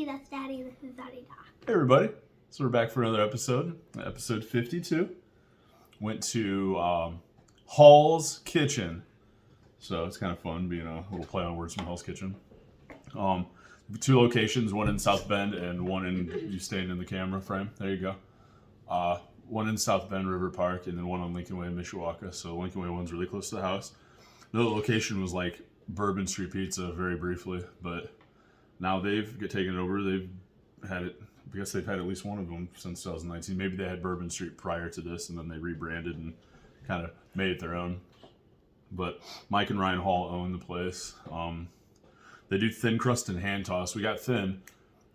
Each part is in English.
Daddy, that's Daddy, this is Daddy Doc. Hey everybody, so we're back for another episode, episode 52. Went to Hall's Kitchen, so it's kind of fun being a little play on words from Hall's Kitchen. Two locations, one in South Bend and one in, you staying in the camera frame, there you go. One in South Bend River Park and then one on Lincolnway in Mishawaka, so Lincolnway one's really close to the house. The other location was like Bourbon Street Pizza very briefly, but now they've taken it over. They've had it, I guess they've had at least one of them since 2019. Maybe they had Bourbon Street prior to this and then they rebranded and kind of made it their own. But Mike and Ryan Hall own the place. They do thin crust and hand toss. We got thin,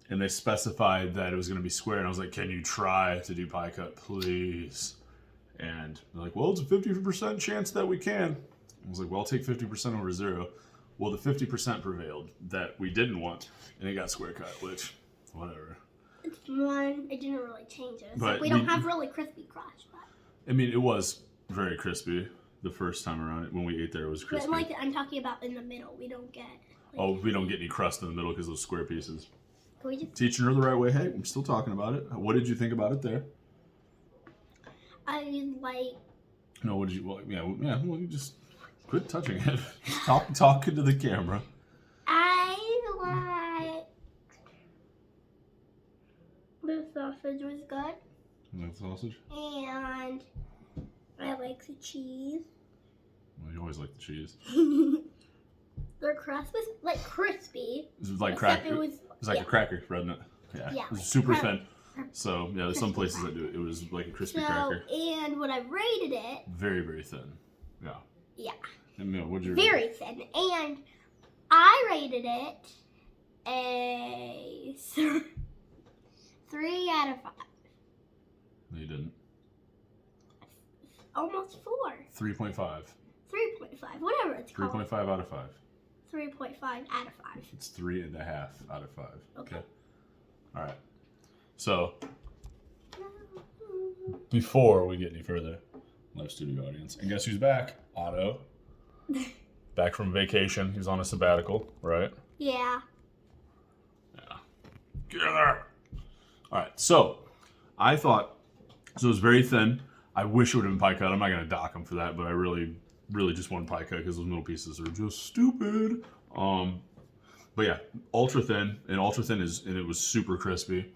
and they specified that it was going to be square. And I was like, can you try to do pie cut, please? And they're like, well, it's a 50% chance that we can. I was like, well, I'll take 50% over 0. Well, the 50% prevailed that we didn't want, and it got square cut, which, whatever. It's fine. It didn't really change it. But Like we don't have really crispy crust. But... I mean, it was very crispy the first time around. When we ate there, it was crispy. But like I'm talking about in the middle. We don't get... we don't get any crust in the middle because of those square pieces. Can we just... Teaching her the right way. Hey, I'm still talking about it. What did you think about it there? I like... No, what did you... Well, well, you just quit touching it. Talking to the camera. I like... The sausage was good. You like the sausage? And I like the cheese. Well, you always like the cheese. Their crust was like crispy. It was like cracker. It was like a cracker, wasn't it? Yeah. Yeah, It was like super cracker. thin. So, yeah, there's some places that do it. It was like a crispy cracker. And when I rated it... Very, very thin. Yeah. Yeah. And what'd you Very thin. And I rated it a 3 out of 5. No, you didn't. Almost 4. 3.5. 3.5. Whatever it's called. 3.5 out of 5. 3.5 out of 5. It's 3.5 out of 5. Okay. All right. So, before we get any further, live studio audience, and guess who's back? Otto. Back from vacation. He was on a sabbatical, right? Yeah. Yeah. Get in there. All right. So, I thought, so it was very thin. I wish it would have been pie cut. I'm not going to dock him for that, but I really just wanted pie cut because those middle pieces are just stupid. But yeah, ultra thin, and it was super crispy.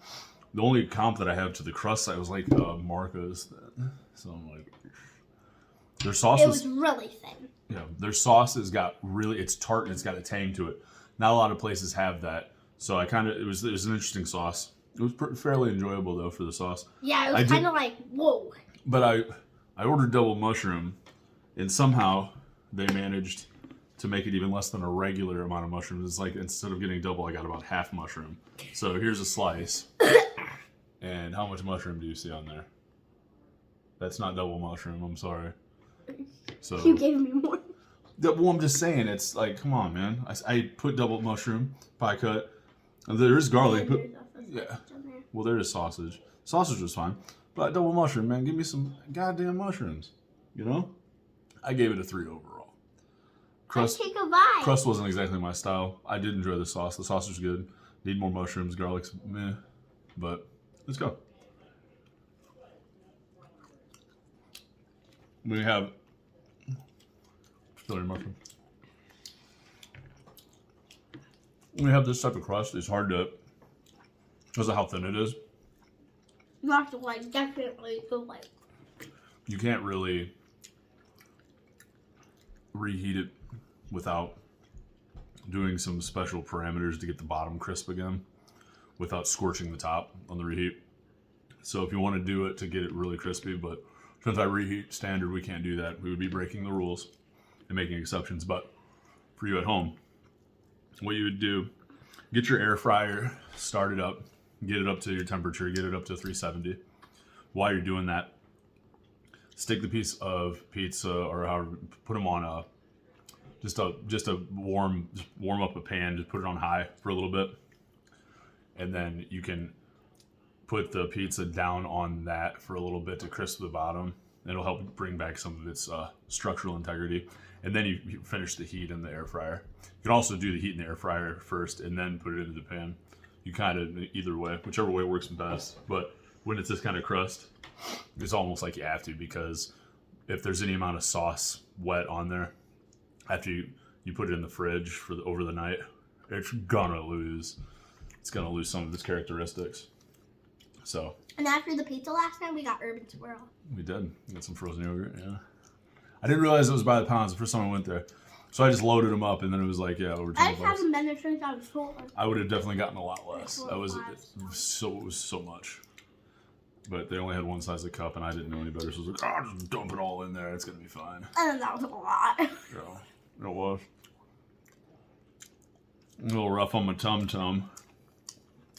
The only comp that I have to the crust, I was like Marco's. So I'm like, their sauce was really thin. Yeah, their sauce has got it's tart and it's got a tang to it. Not a lot of places have that. So it was an interesting sauce. It was fairly enjoyable though for the sauce. Yeah, it was kind of like, whoa. But I ordered double mushroom, and somehow they managed to make it even less than a regular amount of mushrooms. It's like instead of getting double, I got about half mushroom. So here's a slice. And how much mushroom do you see on there? That's not double mushroom, I'm sorry. So You gave me more. Well, I'm just saying, it's like, come on, man. I put double mushroom, pie cut. And there is garlic. Yeah. Well, there is sausage. Sausage was fine. But double mushroom, man, give me some goddamn mushrooms. You know? I gave it a 3 overall. Let's take a bite. Crust wasn't exactly my style. I did enjoy the sauce. The sauce was good. Need more mushrooms. Garlic's meh. But let's go. We have still mushroom. We have this type of crust. It's hard to, because of how thin it is. You have to definitely go You can't really reheat it without doing some special parameters to get the bottom crisp again without scorching the top on the reheat. So if you want to do it to get it really crispy, but since I reheat standard, we can't do that. We would be breaking the rules and making exceptions. But for you at home, what you would do, get your air fryer started up, get it up to your temperature, get it up to 370. While you're doing that, stick the piece of pizza or however, put them on just warm up a pan, just put it on high for a little bit. And then you can put the pizza down on that for a little bit to crisp the bottom. It'll help bring back some of its structural integrity. And then you finish the heat in the air fryer. You can also do the heat in the air fryer first and then put it into the pan. you kind of, either way, whichever way works best. But when it's this kind of crust, it's almost like you have to, because if there's any amount of sauce wet on there, after you put it in the fridge for over the night, it's gonna lose some of its characteristics. So. And after the pizza last night, we got Urban Swirl. We did. We got some frozen yogurt, yeah. I didn't realize it was by the pounds the first time I went there. So I just loaded them up, and then it was like, yeah, over 20 I just haven't been there since I was 4. I would have definitely gotten a lot less. It was so much. But they only had one size of cup, and I didn't know any better, so I was like, oh, just dump it all in there. It's going to be fine. And that was a lot. Yeah, it was. A little rough on my tum-tum.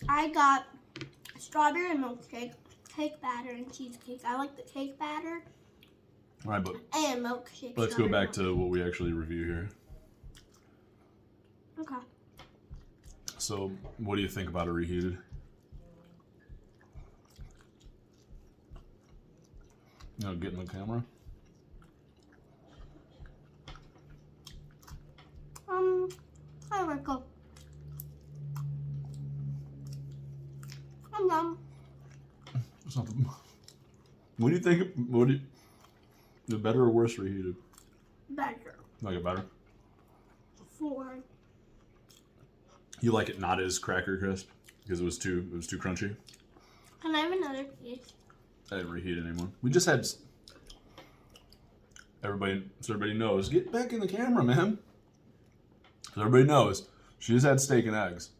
I got strawberry milkshake, cake batter, and cheesecake. I like the cake batter. All right, but and milkshake. Let's go back to what we actually review here. Okay. So, what do you think about a reheated? You know, get in the camera. I like it. I'm done. What do you think? The better or worse reheated? Better. Like it better? 4. You like it not as cracker crisp because it was too crunchy? Can I have another piece? I didn't reheat it anymore. We just had everybody knows. Get back in the camera, man. So everybody knows she just had steak and eggs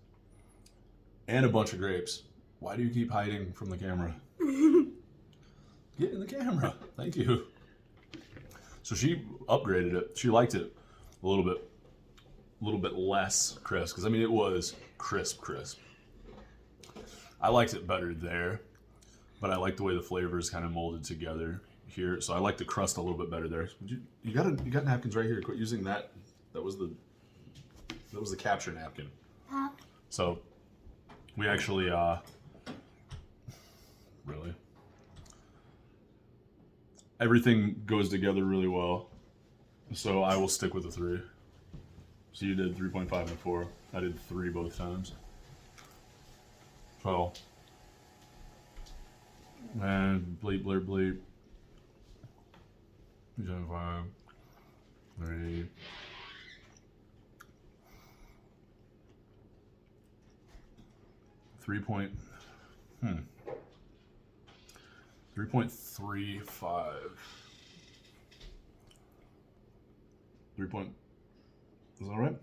and a bunch of grapes. Why do you keep hiding from the camera? Get in the camera. Thank you. So she upgraded it. She liked it a little bit less crisp, because I mean it was crisp. I liked it better there, but I like the way the flavors kind of molded together here. So I like the crust a little bit better there. You got napkins right here. Quit using that. That was the capture napkin. So we actually really, everything goes together really well. So I will stick with the 3. So you did 3.5 and 4. I did 3 both times. So, and bleep, blurp, bleep. 3.5, 3. Three point 3.35. Is that right?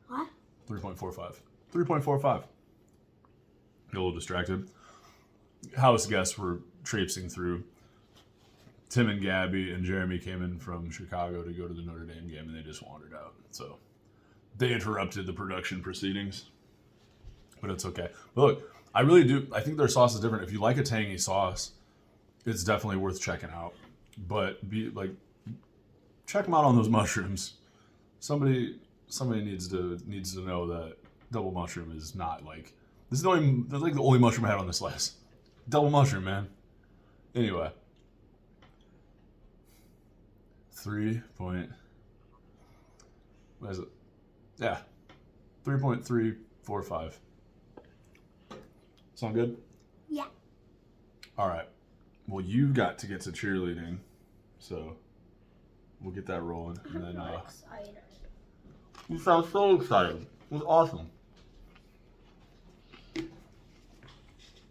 What? 3.45. 3.45. Got a little distracted. House guests were traipsing through. Tim and Gabby and Jeremy came in from Chicago to go to the Notre Dame game, and they just wandered out. So they interrupted the production proceedings. But it's okay. But look, I really do. I think their sauce is different. If you like a tangy sauce, it's definitely worth checking out. But check them out on those mushrooms. Somebody needs to know that double mushroom is not like this is the only mushroom I had on this list. Double mushroom, man. Anyway, 3.345. Sound good? Yeah. All right. Well, you've got to get to cheerleading, so we'll get that rolling. And then, I'm excited. You sound so excited. It was awesome.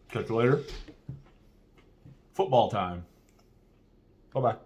Catch you later. Football time. Bye-bye.